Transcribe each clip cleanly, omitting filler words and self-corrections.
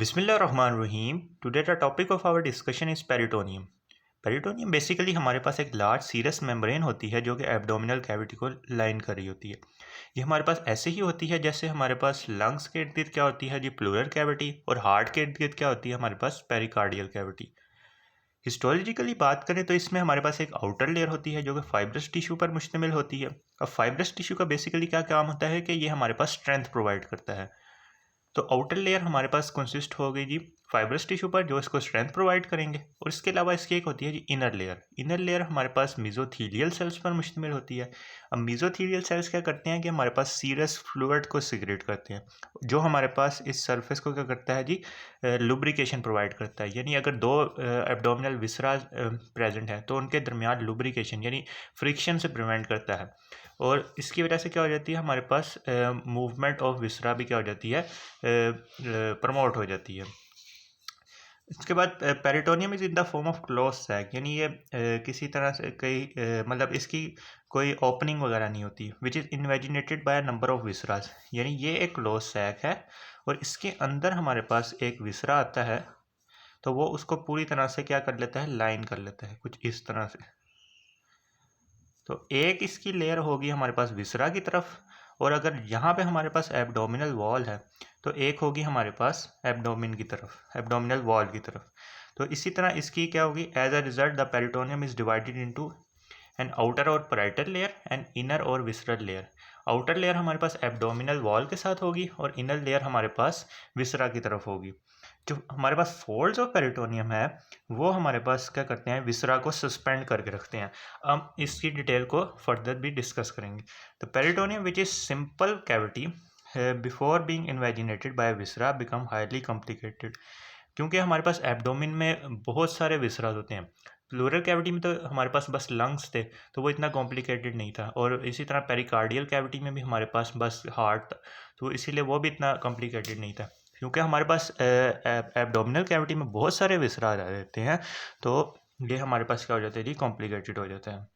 बिस्मिल्लाहिर्रहमानिर्रहीम। Today the topic of our discussion is peritoneum. Peritoneum basically हमारे पास एक लार्ज सीरस मेम्ब्रेन होती है जो कि एब्डोमिनल कैविटी को लाइन कर रही होती है। ये हमारे पास ऐसे ही होती है जैसे हमारे पास लंग्स के इर्द गिर्द क्या होती है जी, प्लूरल कैविटी, और हार्ट के इर्द गिर्द क्या होती है हमारे पास पेरिकार्डियल कैविटी। हिस्टोलॉजिकली बात करें तो इसमें हमारे पास एक आउटर लेयर होती है जो कि फाइब्रस टिश्यू पर मुश्तमिल होती है। अब फाइब्रस टिश्यू का बेसिकली क्या काम होता है कि ये हमारे पास स्ट्रेंथ प्रोवाइड करता है। तो आउटर लेयर हमारे पास कंसिस्ट हो गई जी फाइब्रस टिश्यू पर, जो इसको स्ट्रेंथ प्रोवाइड करेंगे। और इसके अलावा इसकी एक होती है जी इनर लेयर। इनर लेयर हमारे पास मेसोथेलियल सेल्स पर मुश्तमिल होती है। अब मेसोथेलियल सेल्स क्या करते हैं कि हमारे पास सीरस फ्लूइड को सिक्रेट करते हैं, जो हमारे पास इस सरफेस को क्या करता है जी, लुब्रिकेशन प्रोवाइड करता है। यानी अगर दो एब्डोमिनल विसरा प्रेजेंट हैं तो उनके दरमियान लुब्रिकेशन यानी फ्रिक्शन से प्रिवेंट करता है। और इसकी वजह से क्या हो जाती है हमारे पास मूवमेंट ऑफ विसरा भी क्या हो जाती है, प्रमोट हो जाती है। इसके बाद peritoneum is in the form of close sac, यानी ये किसी तरह से कई मतलब इसकी कोई ओपनिंग वगैरह नहीं होती, which is invaginated by number of viscera. यानी ये एक क्लोज सैक है और इसके अंदर हमारे पास एक विसरा आता है, तो वो उसको पूरी तरह से क्या कर लेता है, लाइन कर लेता है कुछ इस तरह से। तो एक इसकी लेयर होगी हमारे पास विसरा की तरफ, और अगर यहाँ पे हमारे पास एब्डोमिनल वॉल है तो एक होगी हमारे पास एब्डोमिन की तरफ, एब्डोमिनल वॉल की तरफ। तो इसी तरह इसकी क्या होगी, as a result the peritoneum is divided into an outer or parietal layer and inner or visceral layer. Outer layer हमारे पास एब्डोमिनल वॉल के साथ होगी और इनर लेयर हमारे पास विसरा की तरफ होगी। जो हमारे पास फोल्ड्स ऑफ पेरिटोनियम है वो हमारे पास क्या करते हैं, विसरा को सस्पेंड करके रखते हैं। हम इसकी डिटेल को फर्दर भी डिस्कस करेंगे। तो peritoneum which is simple cavity before being invaginated by viscera become highly complicated, क्योंकि हमारे पास एब्डोमिन में बहुत सारे विसराज होते हैं। प्लूरल कैविटी में तो हमारे पास बस लंग्स थे तो वो इतना कॉम्प्लिकेटेड नहीं था, और इसी तरह पेरिकार्डियल कैविटी में भी हमारे पास बस हार्ट था, तो इसीलिए वो भी इतना कॉम्प्लिकेटेड नहीं था। क्योंकि हमारे पास एब्डोमिनल कैविटी में बहुत सारे विसरा रहते हैं, तो ये हमारे पास क्या हो जाता है जी, कॉम्प्लिकेटेड हो जाता है।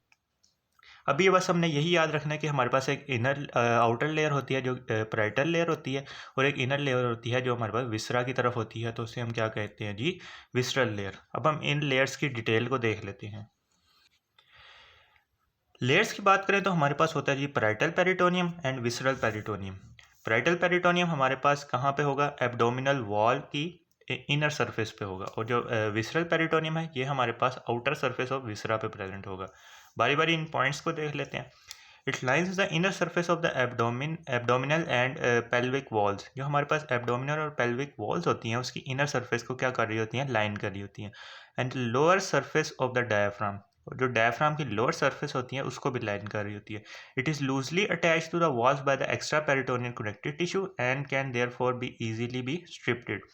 अभी बस हमने यही याद रखना है कि हमारे पास एक इनर आउटर लेयर होती है जो पैराइटल लेयर होती है, और एक इनर लेयर होती है जो हमारे पास विसरा की तरफ होती है, तो उसे हम क्या कहते हैं जी, विसरल लेयर। अब हम इन लेयर्स की डिटेल को देख लेते हैं। लेयर्स की बात करें तो हमारे पास होता है जी parietal peritoneum and visceral peritoneum. Parietal peritoneum हमारे पास कहाँ पे होगा, एब्डोमिनल वॉल की इनर सरफेस पे होगा, और जो विसरल पेरिटोनियम है ये हमारे पास आउटर सरफेस ऑफ विसरा पे प्रेजेंट होगा। बारी बारी इन पॉइंट्स को देख लेते हैं। It lines the inner surface of the abdominal and pelvic walls. जो हमारे पास एब्डोमिनल और पेल्विक वॉल्स होती हैं उसकी इनर सरफेस को क्या कर रही होती हैं, लाइन कर रही होती हैं। And lower surface of the diaphragm, और जो डायफ्राम की लोअर सरफेस होती है उसको भी लाइन कर रही होती है। It is loosely attach to the walls by the extra peritoneal connective tissue and can therefore be easily be stripped.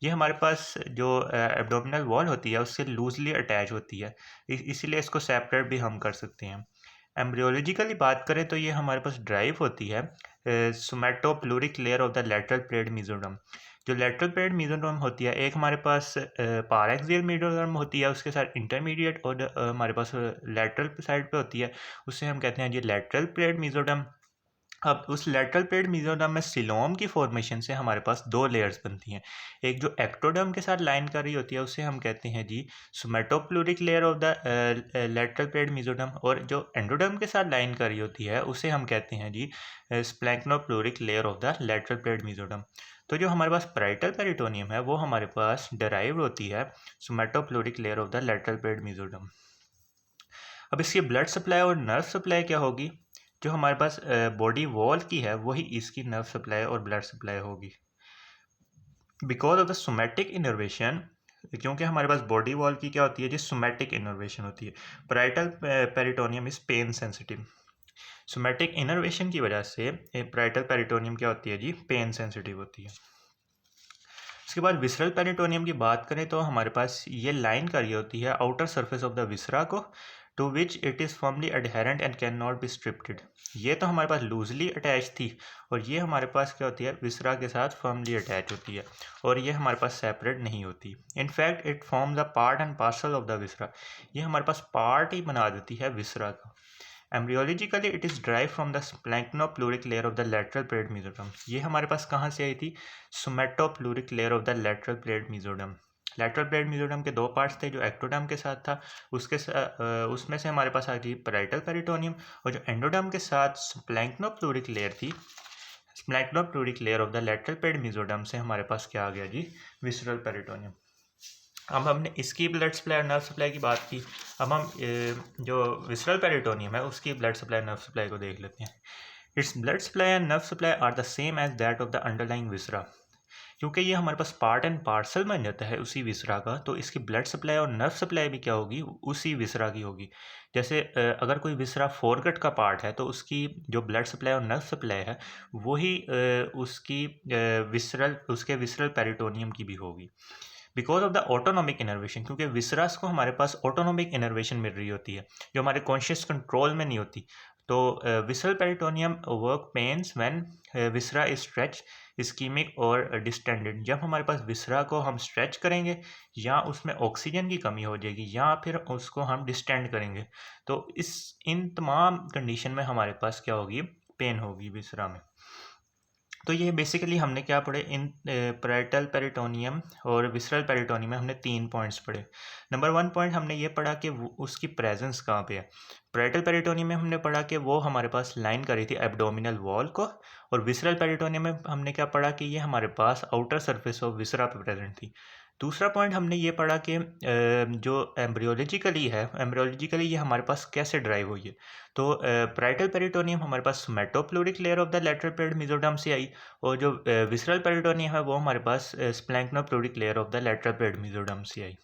ये हमारे पास जो एब्डोमिनल वॉल होती है उससे लूजली अटैच होती है, इसीलिए इसको सेपरेट भी हम कर सकते हैं। एम्ब्रियोलॉजिकली बात करें तो ये हमारे पास ड्राइव होती है somatopleuric layer of the lateral plate mesoderm. जो लेटरल प्लेट मेसोडर्म होती है, एक हमारे पास पारैक्सियल मेसोडर्म होती है, उसके साथ इंटरमीडिएट, और हमारे पास लेटरल साइड पे होती है, उससे हम कहते हैं जी लेटरल प्लेट मेसोडर्म। अब उस लेटरल प्लेट मेसोडर्म में सिलोम की फॉर्मेशन से हमारे पास दो लेयर्स बनती हैं। एक जो एक्टोडर्म के साथ लाइन कर रही होती है उसे हम कहते हैं जी somatopleuric layer of the lateral plate mesoderm, और जो एंडोडर्म के साथ लाइन कर रही होती है उसे हम कहते हैं जी splanchnopleuric layer of the lateral plate mesoderm. तो जो हमारे पास पैराइटल पेरिटोनियम है वो हमारे पास डेराइव होती है somatopleuric layer of the lateral plate mesoderm. अब इसकी ब्लड सप्लाई और नर्व सप्लाई क्या होगी, जो हमारे पास बॉडी वॉल की है वही इसकी नर्व सप्लाई और ब्लड सप्लाई होगी। Because of the somatic innervation, क्योंकि हमारे पास बॉडी वॉल की क्या होती है जी, सोमैटिक इनर्वेशन होती है। Parietal peritoneum is pain sensitive. Somatic innervation की वजह से पैराइटल पेरिटोनियम क्या होती है जी, पेन सेंसिटिव होती है। इसके बाद विसरल पेरिटोनियम की बात करें तो हमारे पास ये लाइन कर रही होती है outer surface of the viscera को, to which it is firmly adherent and can not be stripped. ये तो हमारे पास लूजली अटैच थी, और ये हमारे पास क्या होती है, विसरा के साथ फर्मली अटैच होती है, और ये हमारे पास सेपरेट नहीं होती। In fact it forms the part and parcel of the viscera. ये हमारे पास पार्ट ही बना देती है विसरा का। Embryologically it is derived from the splanchnopleuric layer of the lateral plate mesoderm. ये हमारे पास कहाँ से आई थी? Somatopleuric layer of the lateral plate mesoderm. Lateral plate mesoderm के दो पार्ट्स थे, जो एक्टोडर्म के साथ था उसमें से हमारे पास आ गई पैराइटल पेरिटोनियम, और जो एंडोडर्म के साथ स्प्लैंक्नोप्लूरिक लेयर थी, splanchnopleuric layer of the lateral plate mesoderm से हमारे पास क्या आ गया जी? Visceral peritoneum. अब हमने इसकी ब्लड सप्लाई और नर्व सप्लाई की बात की। अब हम जो विसरल पेरिटोनियम है उसकी ब्लड सप्लाई नर्व सप्लाई को देख लेते हैं। Its blood supply and nerve supply are the same as that of the underlying viscera. क्योंकि ये हमारे पास पार्ट एंड पार्सल बन जाता है उसी विसरा का, तो इसकी ब्लड सप्लाई और नर्व सप्लाई भी क्या होगी? उसी विसरा की होगी। जैसे अगर कोई विसरा फोरगट का पार्ट है तो उसकी जो ब्लड सप्लाई और नर्व सप्लाई है वही उसकी उसके विसरल पेरिटोनियम की भी होगी। Because of the autonomic innervation, क्योंकि विसरास को हमारे पास ऑटोनॉमिक इनर्वेशन मिल रही होती है जो हमारे कॉन्शियस कंट्रोल में नहीं होती। तो visceral peritoneum work pains when viscera is stretch, ischemic और डिस्टेंडेड। जब हमारे पास विसरा को हम स्ट्रेच करेंगे या उसमें ऑक्सीजन की कमी हो जाएगी या फिर उसको हम डिस्टेंड करेंगे, तो इन तमाम कंडीशन में हमारे पास क्या होगी? पेन होगी विसरा में। तो ये बेसिकली हमने क्या पढ़े? इन पैराइटल पेरिटोनियम और विसरल पेरिटोनियम में हमने 3 पॉइंट्स पढ़े। नंबर 1 पॉइंट हमने ये पढ़ा कि उसकी प्रेजेंस कहाँ पे है। पैराइटल पेरिटोनियम में हमने पढ़ा कि वो हमारे पास लाइन कर रही थी एब्डोमिनल वॉल को, और विसरल पेरिटोनियम में हमने क्या पढ़ा कि ये हमारे पास आउटर सरफेस ऑफ विसरा पे प्रेजेंट थी। दूसरा पॉइंट हमने ये पढ़ा कि जो एम्ब्रियोलॉजिकली ये हमारे पास कैसे ड्राइव हुई है। तो पैराइटल पेरिटोनियम हमारे पास somatopleuric layer of the lateral plate mesoderm से आई, और जो विसरल पेरिटोनियम है वो हमारे पास splanchnopleuric layer of the lateral plate mesoderm से आई।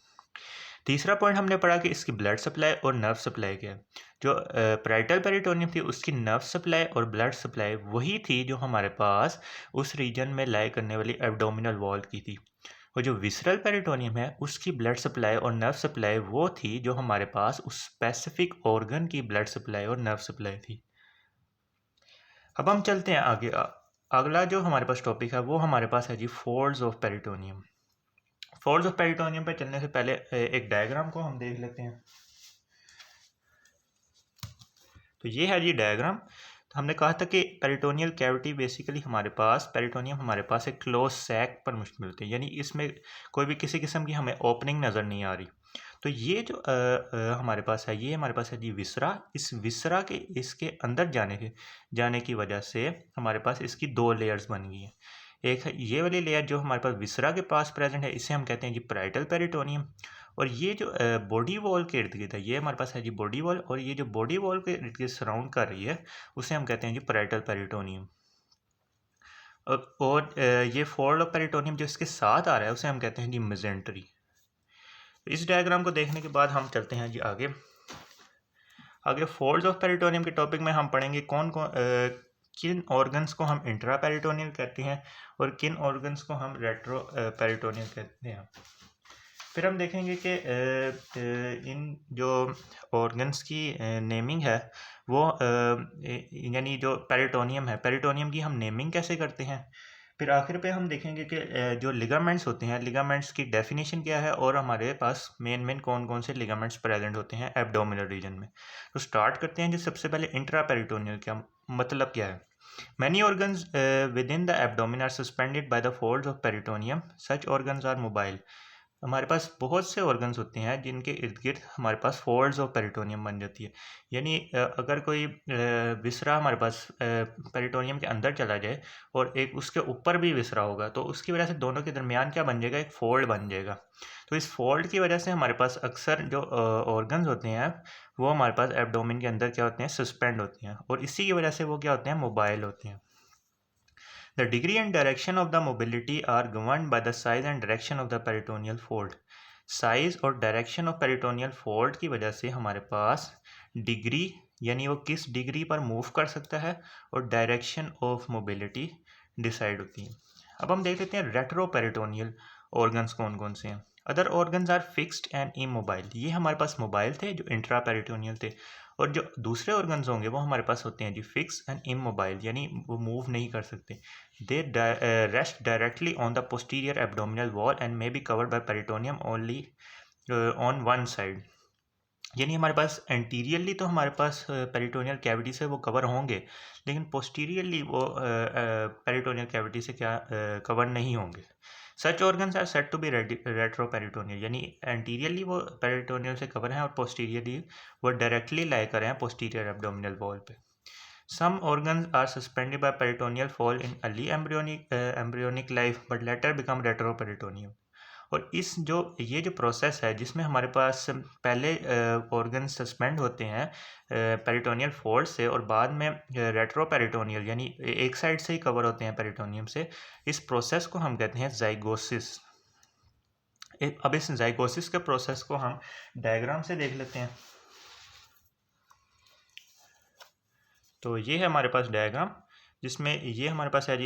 तीसरा पॉइंट हमने पढ़ा कि इसकी ब्लड सप्लाई और नर्व सप्लाई क्या है। जो पैराइटल पेरिटोनियम थी उसकी नर्व सप्लाई और ब्लड सप्लाई वही थी जो हमारे पास उस रीजन में लाई करने वाली एब्डोमिनल वॉल की थी, और जो विसरल पेरिटोनियम है उसकी ब्लड सप्लाई और नर्व सप्लाई वो थी जो हमारे पास उस स्पेसिफिक ऑर्गन की ब्लड सप्लाई और नर्व सप्लाई थी। अब हम चलते हैं आगे। अगला जो हमारे पास टॉपिक है वो हमारे पास है जी folds of peritoneum. Folds of peritoneum पे चलने से पहले एक डायग्राम को हम देख लेते हैं। तो ये है जी डायग्राम। तो हमने कहा था कि पेरिटोनियल कैविटी बेसिकली पेरिटोनियम हमारे पास एक क्लोज सैक पर मुश्तमिल होती है, यानी इसमें कोई भी किसी किस्म की हमें ओपनिंग नज़र नहीं आ रही। तो ये जो हमारे पास है, ये हमारे पास है जी विसरा। इस विसरा के इसके अंदर जाने की वजह से हमारे पास इसकी 2 लेयर्स बन गई हैं। एक है ये वाली लेयर जो हमारे पास विसरा के पास प्रेजेंट है, इसे हम कहते हैं जी पैराइटल पेरिटोनियम। और ये जो बॉडी वॉल के इर्द गिर्द है, ये हमारे पास है जी बॉडी वॉल, और ये जो बॉडी वॉल के इर्द गिर्द सराउंड कर रही है उसे हम कहते हैं जी पैराइटल पेरिटोनियम। और ये फोल्ड ऑफ पेरिटोनियम जो इसके साथ आ रहा है उसे हम कहते हैं जी मेजेंटरी। इस डायग्राम को देखने के बाद हम चलते हैं जी आगे फोल्ड्स ऑफ पेरिटोनियम के टॉपिक में हम पढ़ेंगे किन ऑर्गन्स को हम इंट्रा पेरिटोनियल कहते हैं और किन ऑर्गन्स को हम रेट्रो पेरिटोनियल कहते हैं। फिर हम देखेंगे कि इन जो ऑर्गन्स की नेमिंग है वो यानी जो पेरिटोनियम की हम नेमिंग कैसे करते हैं। फिर आखिर पे हम देखेंगे कि जो लिगामेंट्स होते हैं, लिगामेंट्स की डेफिनेशन क्या है और हमारे पास मेन कौन कौन से लिगामेंट्स प्रेजेंट होते हैं एब्डोमिनल रीजन में। तो स्टार्ट करते हैं जी सबसे पहले इंट्रा पेरिटोनियल क्या मतलब क्या है। Many organs within the abdomen are suspended by the folds of peritoneum. Such organs are mobile. हमारे पास बहुत से ऑर्गन्स होते हैं जिनके इर्द गिर्द हमारे पास फोल्ड्स ऑफ पेरिटोनियम बन जाती है। यानी अगर कोई विसरा हमारे पास पेरिटोनियम के अंदर चला जाए और एक उसके ऊपर भी विसरा होगा तो उसकी वजह से दोनों के दरमियान क्या बन जाएगा? एक फोल्ड बन जाएगा। तो इस फोल्ड की वजह से हमारे पास अक्सर जो ऑर्गन्स होते हैं वो हमारे पास एब्डोमेन के अंदर क्या होते हैं? सस्पेंड होते हैं, और इसी की वजह से वो क्या होते हैं? मोबाइल होते हैं। The degree and direction of the mobility are governed by the size and direction of the peritoneal fold. Size और डायरेक्शन ऑफ पेरिटोनियल फोल्ड की वजह से हमारे पास डिग्री यानी वो किस डिग्री पर मूव कर सकता है और डायरेक्शन ऑफ मोबिलिटी डिसाइड होती है। अब हम देख लेते हैं रेट्रो पेरिटोनियल ऑर्गन्स कौन कौन से हैं। Other organs are fixed and immobile. ये हमारे पास मोबाइल थे जो इंट्रा पेरिटोनियल थे, और जो दूसरे ऑर्गन्स होंगे वो हमारे पास होते हैं जी फिक्स एंड इमोबाइल, यानी वो मूव नहीं कर सकते। They rest directly on the posterior abdominal wall and may be covered by peritoneum only on one side. यानी हमारे पास एंटीरियरली तो हमारे पास पेरिटोनियल कैविटी से वो कवर होंगे, लेकिन पोस्टीरियरली वो पेरिटोनियल कैविटी से क्या कवर नहीं होंगे। Such organs are said to be retroperitoneal, यानी एंटीरियरली वो पेरिटोनियल से कवर हैं और पोस्टीरियरली वो डायरेक्टली लाई कर रहे हैं पोस्टीरियर एब्डोमिनल वॉल पे। Some organs are suspended by peritoneal fall in early embryonic life but later become retroperitoneal। और इस जो ये जो प्रोसेस है जिसमें हमारे पास पहले ऑर्गन सस्पेंड होते हैं पेरिटोनियल फोल्ड से और बाद में रेट्रोपेरिटोनियल यानी एक साइड से ही कवर होते हैं पेरिटोनियम से, इस प्रोसेस को हम कहते हैं जाइगोसिस। अब इस जाइगोसिस के प्रोसेस को हम डायग्राम से देख लेते हैं। तो ये है हमारे पास डायग्राम, जिसमें ये हमारे पास है जी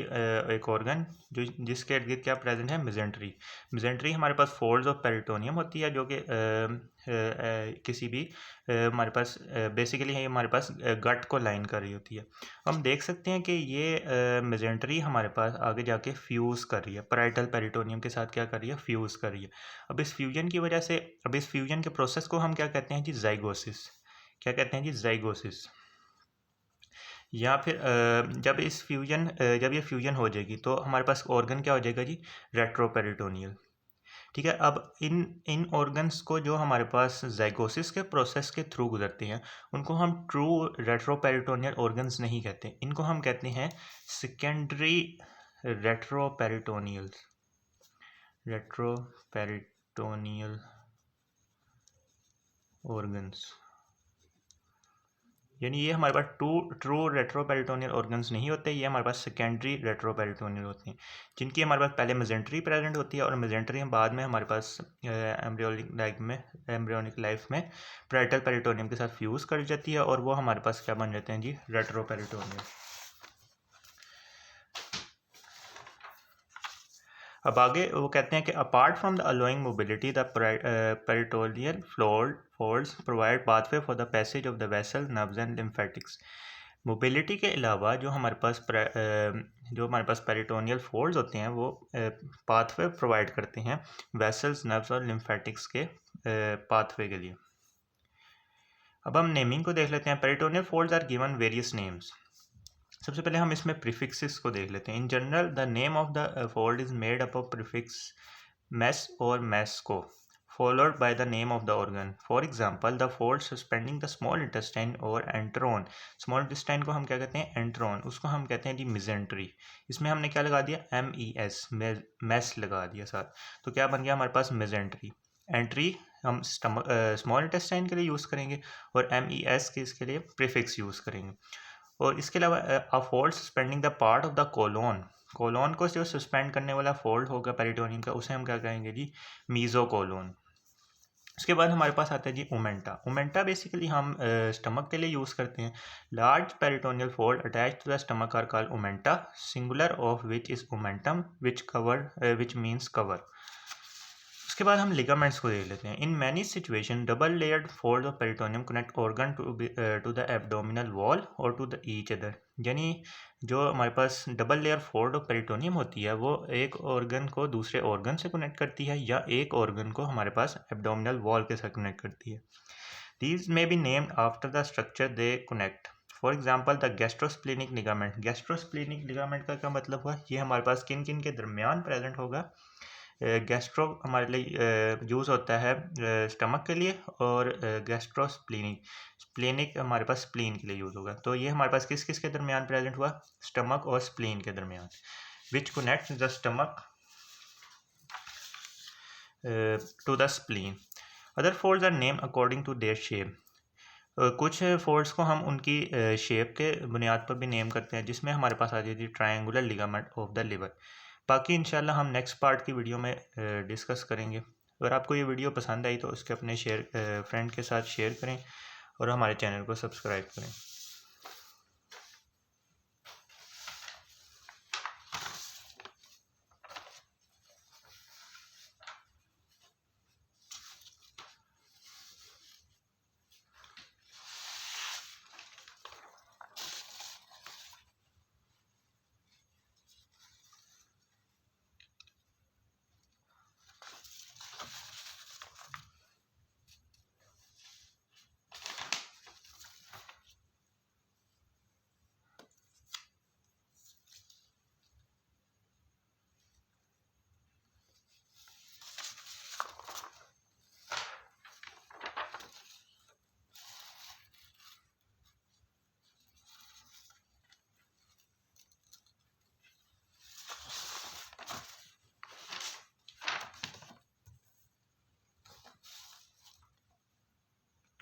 एक ऑर्गन जो जिसके इर्द गिर्द क्या प्रेजेंट है, मिजेंट्री। मिजेंट्री हमारे पास फोल्ड्स ऑफ पेरिटोनियम होती है जो कि किसी भी हमारे पास बेसिकली है हमारे पास गट को लाइन कर रही होती है। हम देख सकते हैं कि ये मिजेंट्री हमारे पास आगे जाके फ्यूज़ कर रही है, पैराइटल पेरिटोनियम के साथ क्या कर रही है, फ्यूज़ कर रही है। अब इस फ्यूजन की वजह से अब इस फ्यूजन के प्रोसेस को हम क्या कहते हैं जी, जाइगोसिस। क्या कहते हैं जी, जाइगोसिस। या फिर जब ये फ्यूजन हो जाएगी तो हमारे पास ऑर्गन क्या हो जाएगा जी, रेट्रोपेरिटोनियल। ठीक है। अब इन इन ऑर्गन्स को जो हमारे पास जाइगोसिस के प्रोसेस के थ्रू गुजरते हैं उनको हम ट्रू रेट्रोपेरिटोनियल ऑर्गन्स नहीं कहते, इनको हम कहते हैं सेकेंडरी रेट्रोपेरिटोनियल ऑर्गन्स। यानी ये हमारे पास ट्रू रेट्रोपेरिटोनियल ऑर्गन्स नहीं होते, ये हमारे पास सेकेंडरी रेट्रोपेरिटोनियल होते हैं, जिनकी हमारे पास पहले मेजेंट्री प्रेजेंट होती है और मेजेंट्री बाद में हमारे पास एम्ब्रियोनिक लाइफ में पैराइटल पेरिटोनियम के साथ फ्यूज़ कर जाती है और वो हमारे पास क्या बन जाते हैं जी, रेट्रोपेरिटोनियल। अब आगे वो कहते हैं कि apart from the allowing mobility the peritoneal folds provide pathway for the passage of the vessel, nerves and lymphatics. Mobility के अलावा जो हमारे पास पेरिटोनियल फोल्ड्स होते हैं वो पाथवे प्रोवाइड करते हैं वेसल्स, नर्व्स और लिम्फेटिक्स के पाथवे के लिए। अब हम नेमिंग को देख लेते हैं। Peritoneal folds are given various names. सबसे पहले हम इसमें प्रीफिक्सेस को देख लेते हैं। In general the name of the fold is made up of prefix mes और meso followed by the name of the organ. For example, the fold suspending the small intestine or enteron. Small intestine को हम क्या कहते हैं, enteron, उसको हम कहते हैं जी mesentery। इसमें हमने क्या लगा दिया, MES, मेस लगा दिया साथ, तो क्या बन गया हमारे पास mesentery। एंट्री हम स्मॉल इंटेस्टाइन के लिए यूज़ करेंगे और MES के इसके लिए प्रीफिक्स यूज़ करेंगे। और इसके अलावा a fold suspending the part of the colon, colon को जो सस्पेंड करने वाला फोल्ड होगा पेरिटोनियम का, उसे हम क्या कहेंगे जी, मीजोकोलोन। उसके बाद हमारे पास आता है जी ओमेंटा। ओमेंटा बेसिकली हम स्टमक के लिए यूज़ करते हैं। Large peritoneal fold attach to the stomach are called omenta, singular of which is omentum which means cover. उसके बाद हम लिगामेंट्स को देख लेते हैं। In many situation double layered fold of peritoneum connect organ to the abdominal wall और to the each other. यानी जो हमारे पास double layer fold of peritoneum होती है वो एक ऑर्गन को दूसरे ऑर्गन से कनेक्ट करती है या एक ऑर्गन को हमारे पास एब्डोमिनल वॉल के साथ कनेक्ट करती है। These may be named after the structure they connect. For example the gastrosplenic ligament. Gastrosplenic ligament का क्या मतलब हुआ, ये हमारे पास किन किन के दरमियान प्रेजेंट होगा। गैस्ट्रो हमारे लिए यूज़ होता है स्टमक के लिए, और स्प्लेनिक हमारे पास स्प्लीन के लिए यूज़ होगा। तो ये हमारे पास किस किस के दरमियान प्रेजेंट हुआ, स्टमक और स्प्लीन के दरमियान, which connect the stomach to the spleen. Other folds are name according to their shape. कुछ फोल्ड्स को हम उनकी शेप के बुनियाद पर भी नेम करते हैं, जिसमें हमारे पास आ जाती है triangular ligament of the liver. बाकी इंशाल्लाह हम नेक्स्ट पार्ट की वीडियो में डिस्कस करेंगे। अगर आपको ये वीडियो पसंद आई तो उसके अपने फ्रेंड के साथ शेयर करें और हमारे चैनल को सब्सक्राइब करें।